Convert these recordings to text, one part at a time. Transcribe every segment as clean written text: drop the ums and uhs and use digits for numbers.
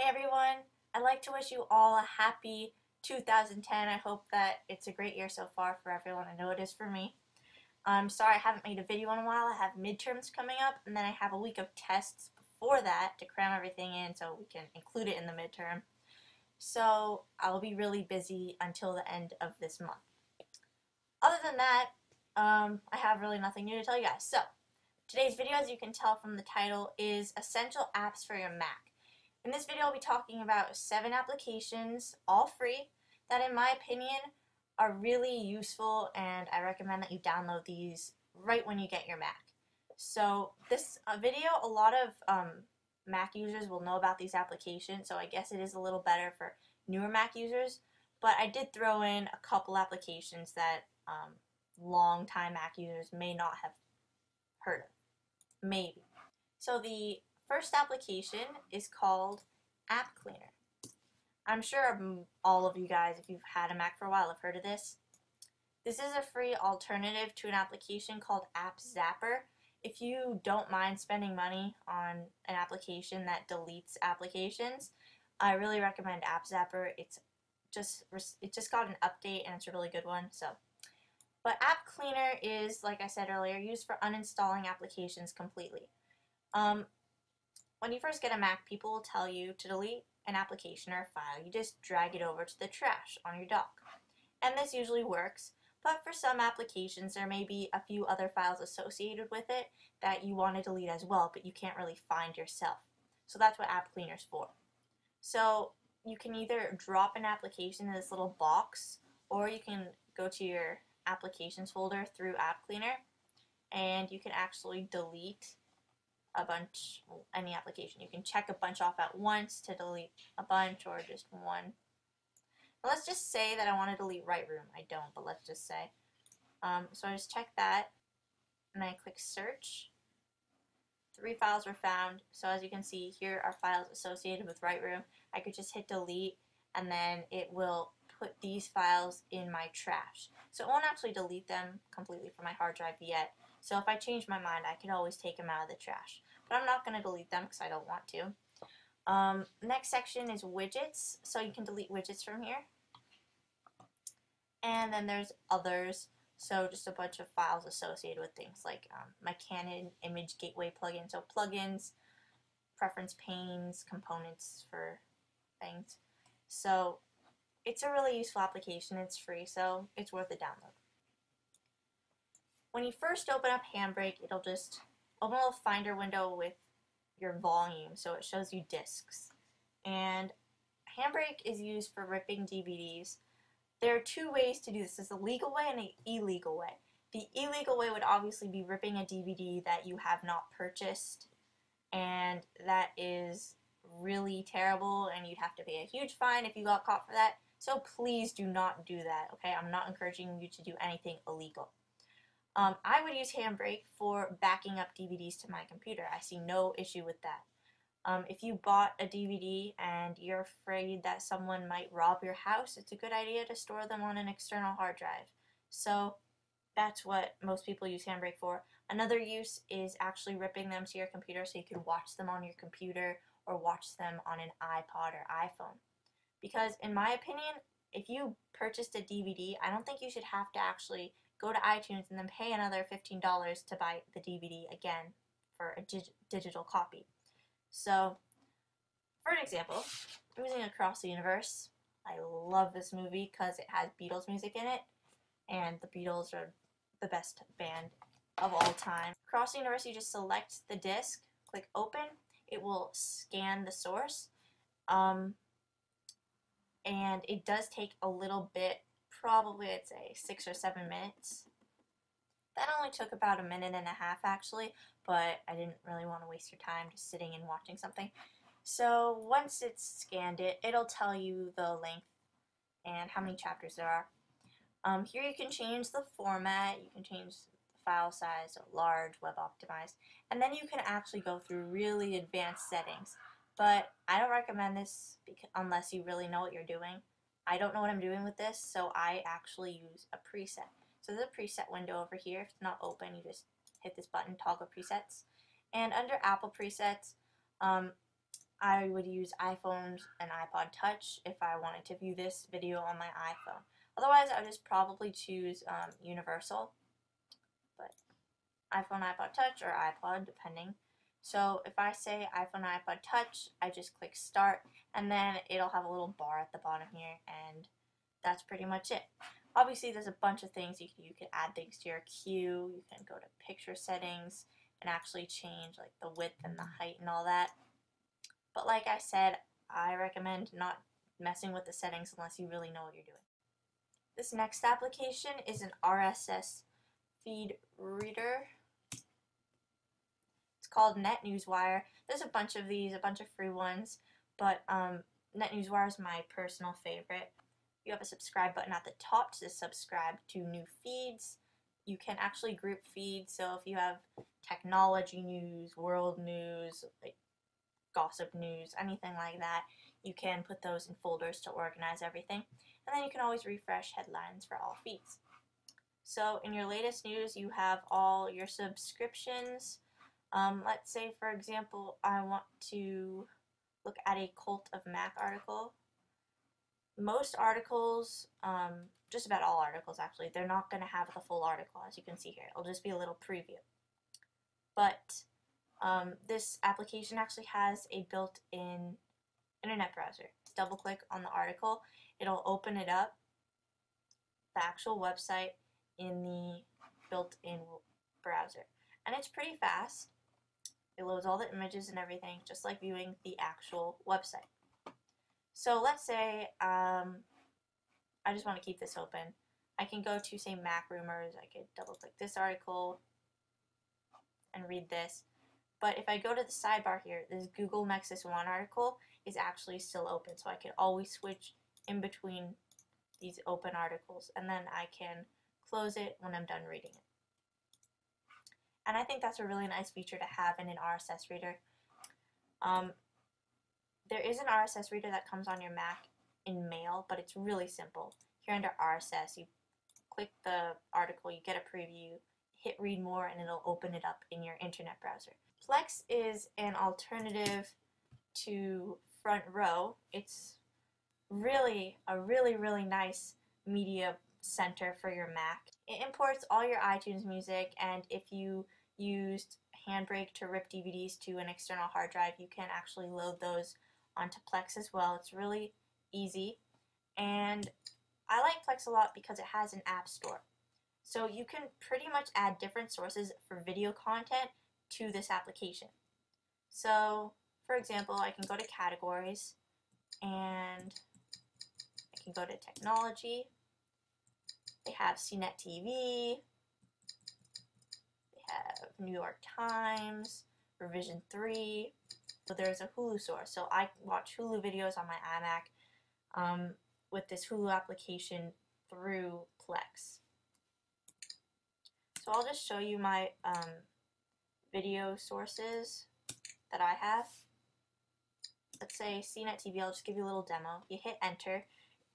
Hey everyone, I'd like to wish you all a happy 2010. I hope that it's a great year so far for everyone. I know it is for me. I'm sorry I haven't made a video in a while. I have midterms coming up, and then I have a week of tests before that to cram everything in so we can include it in the midterm. So I'll be really busy until the end of this month. Other than that, I have really nothing new to tell you guys. So today's video, as you can tell from the title, is Essential Apps for Your Mac. In this video, I'll be talking about 7 applications, all free, that in my opinion are really useful, and I recommend that you download these right when you get your Mac. So this video, a lot of Mac users will know about these applications, so I guess it is a little better for newer Mac users, but I did throw in a couple applications that long-time Mac users may not have heard of. Maybe. So the first application is called App Cleaner. I'm sure all of you guys, if you've had a Mac for a while, have heard of this. This is a free alternative to an application called App Zapper. If you don't mind spending money on an application that deletes applications, I really recommend App Zapper. It just got an update and it's a really good one. But App Cleaner is, like I said earlier, used for uninstalling applications completely. When you first get a Mac, people will tell you to delete an application or a file. You just drag it over to the trash on your dock. And this usually works, but for some applications there may be a few other files associated with it that you want to delete as well, but you can't really find yourself. So that's what App Cleaner is for. So you can either drop an application in this little box, or you can go to your applications folder through App Cleaner, and you can actually delete a bunch, any application. You can check a bunch off at once to delete a bunch, or just one. Now let's just say that I want to delete Lightroom. I don't, but let's just say. So I just check that, and I click search. 3 files were found. So as you can see, here are files associated with Lightroom. I could just hit delete, and then it will put these files in my trash. So it won't actually delete them completely from my hard drive yet. So if I change my mind, I can always take them out of the trash. But I'm not going to delete them because I don't want to. Next section is widgets. So you can delete widgets from here. And then there's others. So just a bunch of files associated with things like my Canon Image Gateway plugin. So plugins, preference panes, components for things. So it's a really useful application. It's free, so it's worth a download. When you first open up Handbrake, it'll just open a little finder window with your volume, so it shows you discs. And Handbrake is used for ripping DVDs. There are 2 ways to do this. There's a legal way and an illegal way. The illegal way would obviously be ripping a DVD that you have not purchased, and that is really terrible, and you'd have to pay a huge fine if you got caught for that. So please do not do that, okay? I'm not encouraging you to do anything illegal. I would use Handbrake for backing up DVDs to my computer. I see no issue with that. If you bought a DVD and you're afraid that someone might rob your house, it's a good idea to store them on an external hard drive. So that's what most people use Handbrake for. Another use is actually ripping them to your computer so you can watch them on your computer or watch them on an iPod or iPhone. Because in my opinion, if you purchased a DVD, I don't think you should have to actually go to iTunes and then pay another $15 to buy the DVD again for a digital copy. So, for an example, I'm using Across the Universe. I love this movie because it has Beatles music in it, and the Beatles are the best band of all time. Across the Universe, you just select the disc, click open, it will scan the source, and it does take a little bit, probably I'd say 6 or 7 minutes. That only took about 1.5 minutes actually, but I didn't really want to waste your time just sitting and watching something. So once it's scanned it, it'll tell you the length and how many chapters there are. Here you can change the format, you can change the file size, so large, web optimized, and then you can actually go through really advanced settings. But I don't recommend this unless you really know what you're doing. I don't know what I'm doing with this, so I actually use a preset. So there's a preset window over here. If it's not open, you just hit this button, toggle presets. And under Apple presets, I would use iPhones and iPod Touch if I wanted to view this video on my iPhone. Otherwise, I would just probably choose Universal, but iPhone, iPod Touch, or iPod, depending. So if I say iPhone, iPod Touch, I just click Start, and then it'll have a little bar at the bottom here, and that's pretty much it. Obviously, there's a bunch of things you can do. You can add things to your queue. You can go to picture settings and actually change like the width and the height and all that. But like I said, I recommend not messing with the settings unless you really know what you're doing. This next application is an RSS feed reader. It's called NetNewsWire. There's a bunch of these, a bunch of free ones, but NetNewsWire is my personal favorite. You have a subscribe button at the top to subscribe to new feeds. You can actually group feeds, so if you have technology news, world news, like gossip news, anything like that, you can put those in folders to organize everything. And then you can always refresh headlines for all feeds. So in your latest news, you have all your subscriptions. Let's say, for example, I want to look at a Cult of Mac article. Most articles, just about all articles actually, they're not going to have the full article, as you can see here. It'll just be a little preview. But this application actually has a built-in internet browser. Double click on the article, it'll open it up, the actual website in the built-in browser. And it's pretty fast. It loads all the images and everything, just like viewing the actual website. So let's say I just want to keep this open. I can go to, say, Mac Rumors. I could double click this article and read this. But if I go to the sidebar here, this Google Nexus 1 article is actually still open. So I can always switch in between these open articles, and then I can close it when I'm done reading it. And I think that's a really nice feature to have in an RSS reader. There is an RSS reader that comes on your Mac in Mail, but it's really simple. Here under RSS, you click the article, you get a preview, hit read more, and it'll open it up in your internet browser. Plex is an alternative to Front Row. It's really a really nice media center for your Mac. It imports all your iTunes music, and if you used Handbrake to rip DVDs to an external hard drive, you can actually load those onto Plex as well. It's really easy, and I like Plex a lot because it has an app store. So you can pretty much add different sources for video content to this application. So, for example, I can go to categories, and I can go to technology. They have CNET TV, they have New York Times, Revision 3. So there's a Hulu source. So I watch Hulu videos on my iMac with this Hulu application through Plex. So I'll just show you my video sources that I have. Let's say CNET TV, I'll just give you a little demo. You hit enter.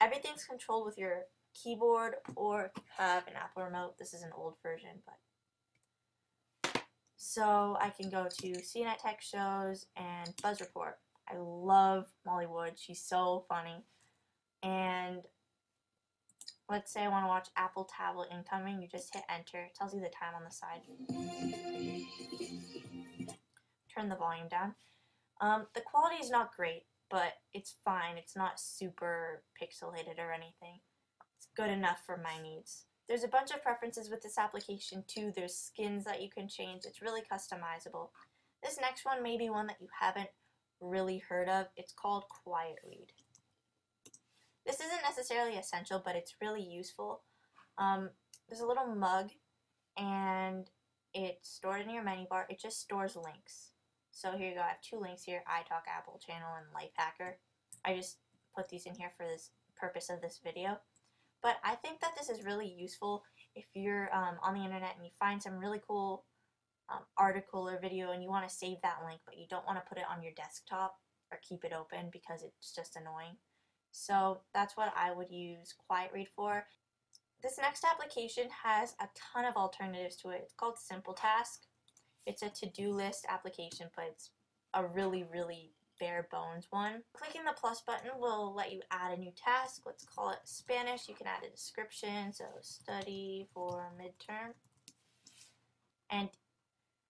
Everything's controlled with your keyboard, or if you have an Apple remote. This is an old version, but so I can go to CNET Tech Shows and Buzz Report. I love Molly Wood. She's so funny. And let's say I want to watch Apple Tablet Incoming. You just hit enter. It tells you the time on the side. Turn the volume down. The quality is not great, but it's fine. It's not super pixelated or anything. It's good enough for my needs. There's a bunch of preferences with this application too. There's skins that you can change. It's really customizable. This next one may be one that you haven't really heard of. It's called Quiet Read. This isn't necessarily essential, but it's really useful. There's a little mug, and it's stored in your menu bar. It just stores links. So here you go. I have two links here: iTalk Apple channel and Lifehacker. I just put these in here for this purpose of this video. But I think that this is really useful if you're on the internet and you find some really cool article or video and you want to save that link, but you don't want to put it on your desktop or keep it open because it's just annoying. So that's what I would use Quiet Read for. This next application has a ton of alternatives to it. It's called Simple Task. It's a to-do list application, but it's a really bare bones one. Clicking the plus button will let you add a new task. Let's call it Spanish. You can add a description, so study for midterm. And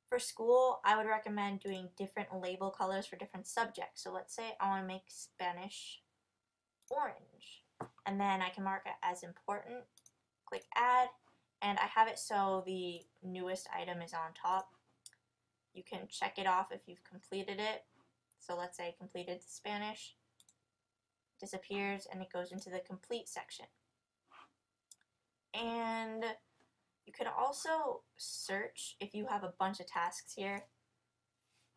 for school, I would recommend doing different label colors for different subjects. So let's say I want to make Spanish orange, and then I can mark it as important. Click add, and I have it so the newest item is on top. You can check it off if you've completed it. So let's say completed the Spanish, disappears, and it goes into the complete section. And you can also search if you have a bunch of tasks here,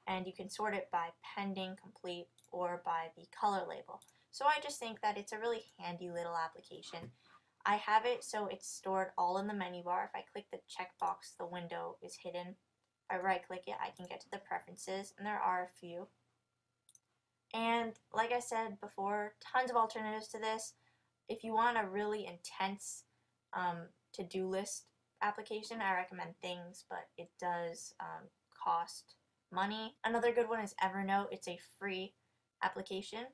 and you can sort it by pending, complete, or by the color label. So I just think that it's a really handy little application. I have it so it's stored all in the menu bar. If I click the checkbox, the window is hidden. If I right click it, I can get to the preferences, and there are a few. And like I said before, tons of alternatives to this. If you want a really intense to-do list application, I recommend Things, but it does cost money. Another good one is Evernote. It's a free application.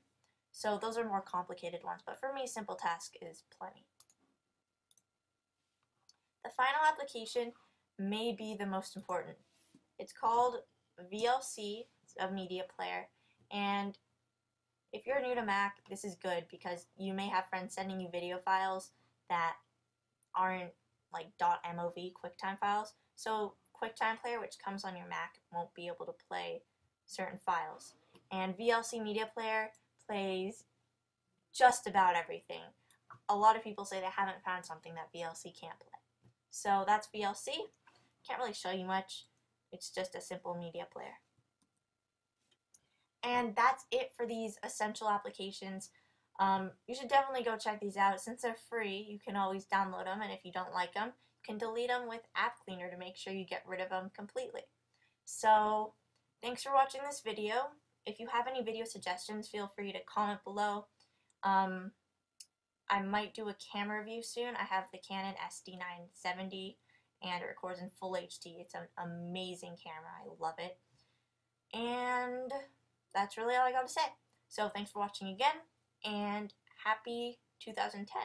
So those are more complicated ones, but for me, Simple Task is plenty. The final application may be the most important. It's called VLC, a media player, and if you're new to Mac, this is good because you may have friends sending you video files that aren't like .mov QuickTime files. So QuickTime Player, which comes on your Mac, won't be able to play certain files. And VLC Media Player plays just about everything. A lot of people say they haven't found something that VLC can't play. So that's VLC. Can't really show you much. It's just a simple media player. And that's it for these essential applications. You should definitely go check these out. Since they're free, you can always download them, and if you don't like them, you can delete them with App Cleaner to make sure you get rid of them completely. So, thanks for watching this video. If you have any video suggestions, feel free to comment below. I might do a camera review soon. I have the Canon SD970, and it records in full HD. It's an amazing camera. I love it. And that's really all I got to say. So thanks for watching again, and happy 2010.